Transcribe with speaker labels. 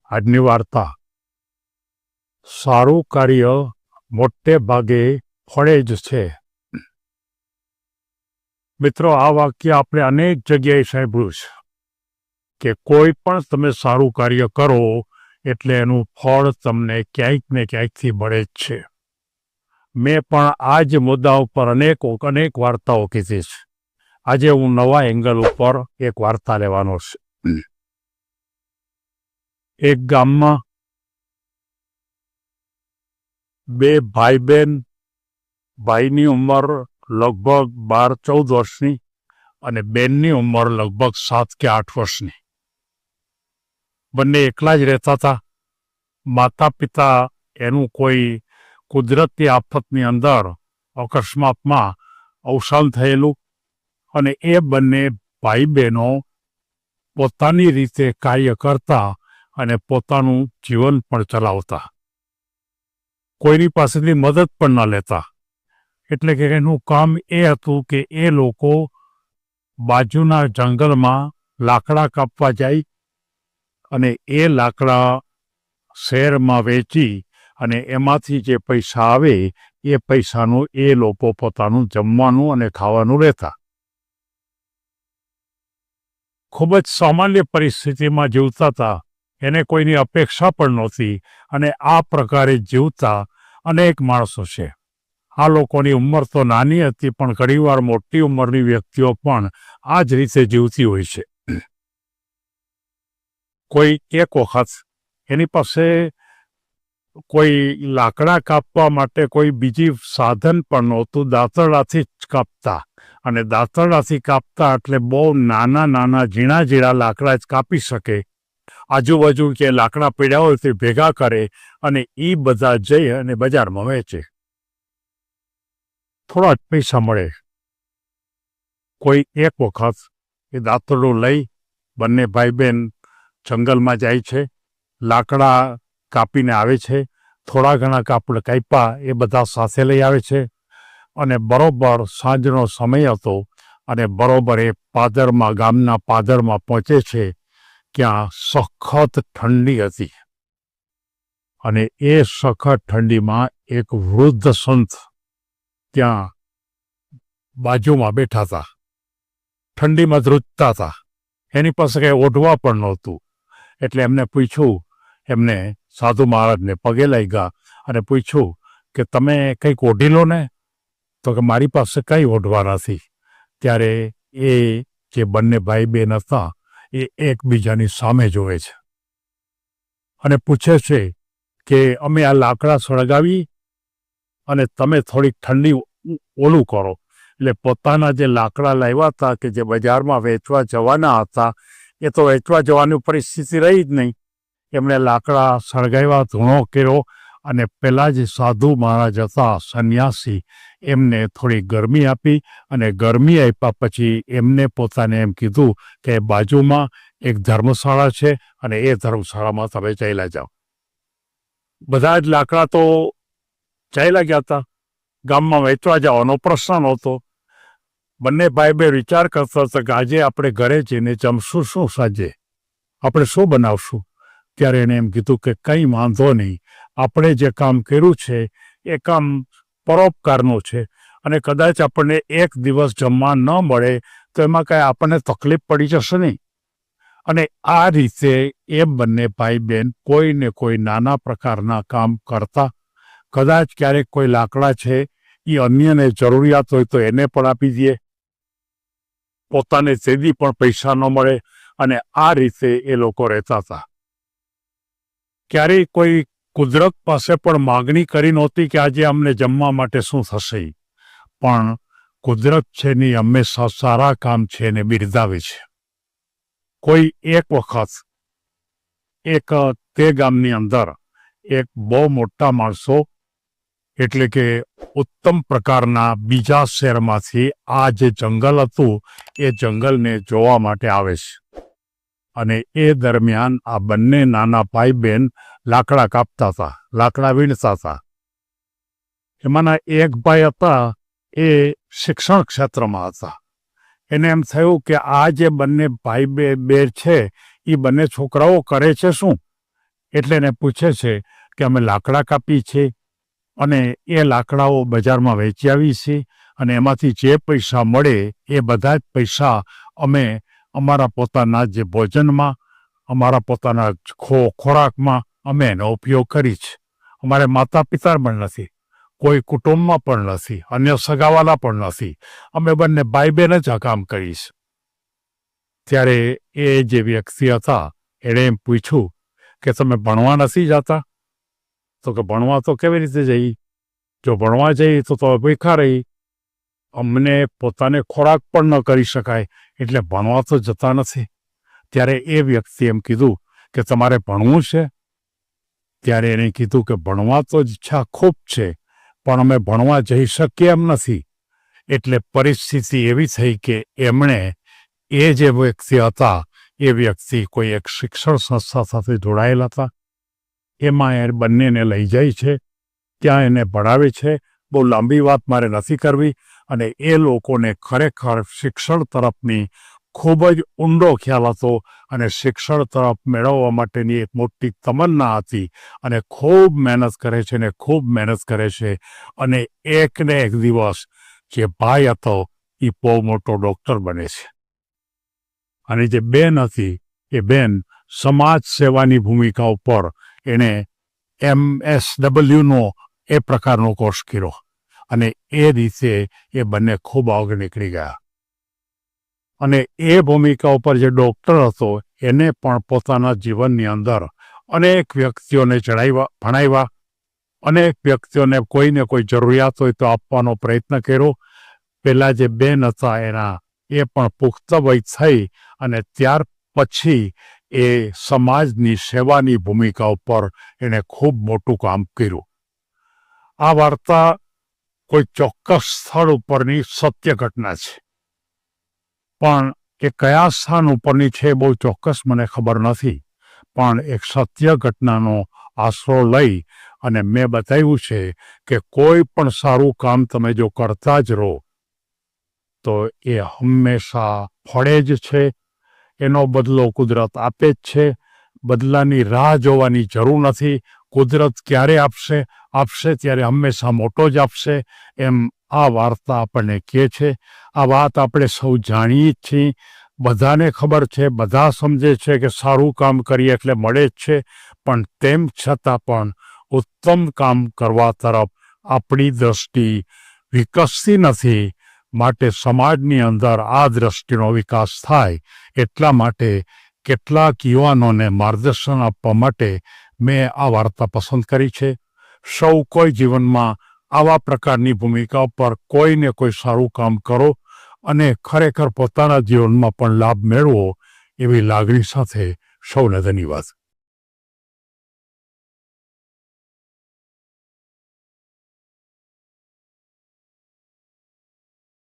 Speaker 1: આજની વાર્તા સારું કાર્ય મોટે ભાગે ફળે જ છે. મિત્રો, આ વાક્ય આપણે અનેક જગ્યાએ સાંભળ્યું છે કે કોઈ પણ તમે સારું કાર્ય કરો એટલે એનું ફળ તમને ક્યાંક ને ક્યાંકથી મળે જ છે. મેં પણ આ જ મુદ્દા ઉપર અનેક વાર્તાઓ કીધી છે. આજે હું નવા એંગલ ઉપર એક વાર્તા લેવાનો છે. એક ગામમાં બે ભાઈ બહેન, ભાઈની ઉંમર લગભગ 12-14 વર્ષની અને બહેનની ઉંમર લગભગ 7 કે 8 વર્ષની. બંને એકલા જ રહેતા હતા. માતા પિતા એનું કોઈ કુદરતી આફતની અંદર અકસ્માતમાં અવસાન થયેલું અને એ બંને ભાઈ બહેનો પોતાની રીતે કાર્ય કરતા અને પોતાનું જીવન પણ ચલાવતા. કોઈની પાસેથી મદદ પણ ન લેતા. એટલે કે એનું કામ એ હતું કે એ લોકો બાજુના જંગલમાં લાકડા કાપવા જાય અને એ લાકડા શહેરમાં વેચી અને એમાંથી જે પૈસા આવે એ પૈસાનું એ લોકો પોતાનું જમવાનું અને ખાવાનું લેતા. ખૂબ જ સામાન્ય પરિસ્થિતિમાં જીવતા હતા. એને કોઈની અપેક્ષા પણ નહોતી અને આ પ્રકારે જીવતા અનેક માણસો છે. આ લોકોની ઉંમર તો નાની હતી, પણ ઘણીવાર મોટી ઉંમરની વ્યક્તિઓ પણ આ જ રીતે જીવતી હોય છે. કોઈ એક વખત એની પાસે કોઈ લાકડા કાપવા માટે કોઈ બીજી સાધન પણ નહોતું. દાંતરડાથી જ કાપતા અને દાંતરડાથી કાપતા એટલે બહુ નાના ઝીણા લાકડા જ કાપી શકે. આજુબાજુ કે લાકડા પડ્યા હોય તે ભેગા કરે અને એ બધા જઈ અને બજારમાં વેચે. થોડા જ પૈસા મળે. કોઈ એક વખત એ દાંતરડું લઈ બંને ભાઈ બહેન જંગલમાં જાય છે. લાકડા કાપીને આવે છે. થોડા ઘણા કાપડ કાપ્યા એ બધા સાથે લઈ આવે છે અને બરોબર સાંજનો સમય હતો અને બરોબર એ ગામના પાદરમાં પહોંચે છે. ત્યાં સખત ઠંડી હતી અને એ સખત ઠંડીમાં એક વૃદ્ધ સંત ત્યાં બાજુમાં બેઠા હતા. ઠંડીમાં ધ્રુજતા હતા. એની પાસે કંઈ ઓઢવા પણ નહોતું. એટલે એમને પૂછ્યું, એમને સાધુ મહારાજને પગે લાગ્યા અને પૂછ્યું કે તમે કંઈક ઓઢી લો ને. તો કે મારી પાસે કંઈ ઓઢવા નથી. ત્યારે એ જે બંને ભાઈ બહેન હતા એ એકબીજાની સામે જોવે છે અને પૂછે છે કે અમે આ લાકડા સળગાવી અને તમે થોડીક ઠંડી ઓલું કરો. એટલે પોતાના જે લાકડા લાવ્યા હતા કે જે બજારમાં વેચવા જવાના હતા એ તો વેચવા જવાની પરિસ્થિતિ રહી જ નહીં. એમણે લાકડા સળગાવ્યા, ધૂણો કર્યો અને પેલા જે સાધુ મહારાજ હતા, સંન્યાસી, એમને થોડી ગરમી આપી અને ગરમી આપ્યા પછી એમને પોતાને એમ કીધું કે બાજુમાં એક ધર્મશાળા છે અને એ ધર્મશાળામાં તમે ચાલ્યા જાઓ. બધા જ લાકડા તો ચાલ્યા ગયા હતા. ગામમાં વેચવા જવાનો પ્રશ્ન નહોતો. બંને ભાઈ બે વિચાર કરતા હતા કે આજે આપણે ઘરે જઈને જમશું શું, સાંજે આપણે શું બનાવશું. ત્યારે એને એમ કીધું કે કંઈ વાંધો નહીં, આપણે જે કામ કર્યું છે એ કામ પરોપકારનું છે અને કદાચ આપણને એક દિવસ જમવા ન મળે તો એમાં કાંઈ આપણને તકલીફ પડી જશે નહીં. અને આ રીતે એ બંને ભાઈ બહેન કોઈ ને કોઈ નાના પ્રકારના કામ કરતા. કદાચ ક્યારેક કોઈ લાકડા છે એ અન્યને જરૂરિયાત હોય તો એને પણ આપી દે. પોતાને તેદી પણ પૈસા ન મળે અને આ રીતે એ લોકો રહેતા હતા. ક્યારેય કોઈ કુદરત પાસે પણ માગણી કરી નહોતી કે આજે અમને જમવા માટે શું થશે. પણ કુદરત છે ને હંમેશા સારા કામ છે એને બિરદાવે છે. કોઈ એક વખત તે ગામની અંદર એક બહુ મોટા માણસો, એટલે કે ઉત્તમ પ્રકારના બીજા શહેરમાંથી આ જે જંગલ હતું એ જંગલને જોવા માટે આવે છે. અને એ દરમિયાન આ બંને નાના ભાઈ બહેન લાકડા કાપતા હતા, લાકડા વીણતા હતા. એમાંના એક ભાઈ હતા એ શિક્ષણ ક્ષેત્રમાં હતા. એને એમ થયું કે આ જે બંને ભાઈ બે છે એ બંને છોકરાઓ કરે છે શું, એટલે એને પૂછે છે કે અમે લાકડા કાપી છે અને એ લાકડાઓ બજારમાં વેચી આવી છે અને એમાંથી જે પૈસા મળે એ બધા જ પૈસા અમે અમારા પોતાના જે ભોજનમાં, અમારા પોતાના ખોરાકમાં અમે એનો ઉપયોગ કરી છે. અમારે માતા પિતા પણ નથી, કોઈ કુટુંબમાં પણ નથી, અન્ય સગાવાલા પણ નથી. અમે બંને ભાઈ બહેન જ આ કામ કરીશ. ત્યારે એ જે વ્યક્તિ હતા એણે એમ પૂછ્યું કે તમે ભણવા નથી જતા? તો કે ભણવા તો કેવી રીતે જઈ? જો ભણવા જઈએ તો ભીખા રહી, અમને પોતાને ખોરાક પણ ન કરી શકાય, એટલે ભણવા તો જતા નથી. ત્યારે એ વ્યક્તિ એમ કીધું કે તમારે ભણવું છે? ત્યારે એણે કીધું કે ભણવા તો ઈચ્છા ખૂબ છે, પણ અમે ભણવા જઈ શકીએ એમ નથી. એટલે પરિસ્થિતિ એવી થઈ કે એમણે એ જે વ્યક્તિ હતા એ વ્યક્તિ કોઈ એક શિક્ષણ સંસ્થા સાથે જોડાયેલા હતા. એમાં એ બંનેને લઈ જાય છે, ત્યાં એને ભણાવે છે. બહુ લાંબી વાત મારે નથી કરવી. અને એ લોકોને ખરેખર શિક્ષણ તરફની ખૂબ જ ઊંડો ખ્યાલ હતો અને શિક્ષણ તરફ મેળવવા માટેની એક મોટી તમન્ના હતી અને ખૂબ મહેનત કરે છે ને ખૂબ મહેનત કરે છે. અને એકને એક દિવસ જે ભાઈ હતો એ બહુ મોટો ડૉક્ટર બને છે. અને જે બેન હતી એ બેન સમાજ સેવાની ભૂમિકા ઉપર એણે MSWનો એ પ્રકારનો કોર્સ કર્યો અને એ રીતે એ બંને ખૂબ આગળ નીકળી ગયા. અને એ ભૂમિકા ઉપર જે ડૉક્ટર હતો એને પણ પોતાના જીવનની અંદર અનેક વ્યક્તિઓને ભણાવ્યા, અનેક વ્યક્તિઓને કોઈને કોઈ જરૂરિયાત હોય તો આપવાનો પ્રયત્ન કર્યો. પેલા જે બેન હતા એના એ પણ પુખ્ત વય થઈ અને ત્યાર પછી એ સમાજની સેવાની ભૂમિકા ઉપર એણે ખૂબ મોટું કામ કર્યું. આ વાર્તા કોઈ ચોક્કસ સ્થળ ઉપરની સત્ય ઘટના છે, પણ એ કયા સ્થાન ઉપરની છે બહુ ચોક્કસ મને ખબર નથી. પણ એક સત્ય ઘટનાનો આશરો લઈ અને મેં બતાવ્યું છે કે કોઈ પણ સારું કામ તમે જો કરતા જ રહો તો એ હંમેશા ફળે જ છે. એનો બદલો કુદરત આપે જ છે. બદલાની રાહ જોવાની જરૂર નથી. કુદરત ક્યારે આપશે ત્યારે હંમેશા મોટો જ આપશે. એમ આ વાર્તા આપણને કહે છે. આ વાત આપણે સૌ જાણીએ જ છીએ, બધાને ખબર છે, બધા સમજે છે કે સારું કામ કરીએ એટલે મળે જ છે. પણ તેમ છતાં પણ ઉત્તમ કામ કરવા તરફ આપણી દ્રષ્ટિ વિકસતી નથી. માટે સમાજની અંદર આ દ્રષ્ટિનો વિકાસ થાય એટલા માટે કેટલાક યુવાનોને માર્ગદર્શન આપવા માટે મેં આ વાર્તા પસંદ કરી છે. સૌ કોઈ જીવનમાં આવા પ્રકારની ભૂમિકા પર કોઈને કોઈ સારું કામ કરો અને ખરેખર પોતાના જીવનમાં પણ લાભ મેળવો. એવી લાગણી સાથે સૌને ધન્યવાદ.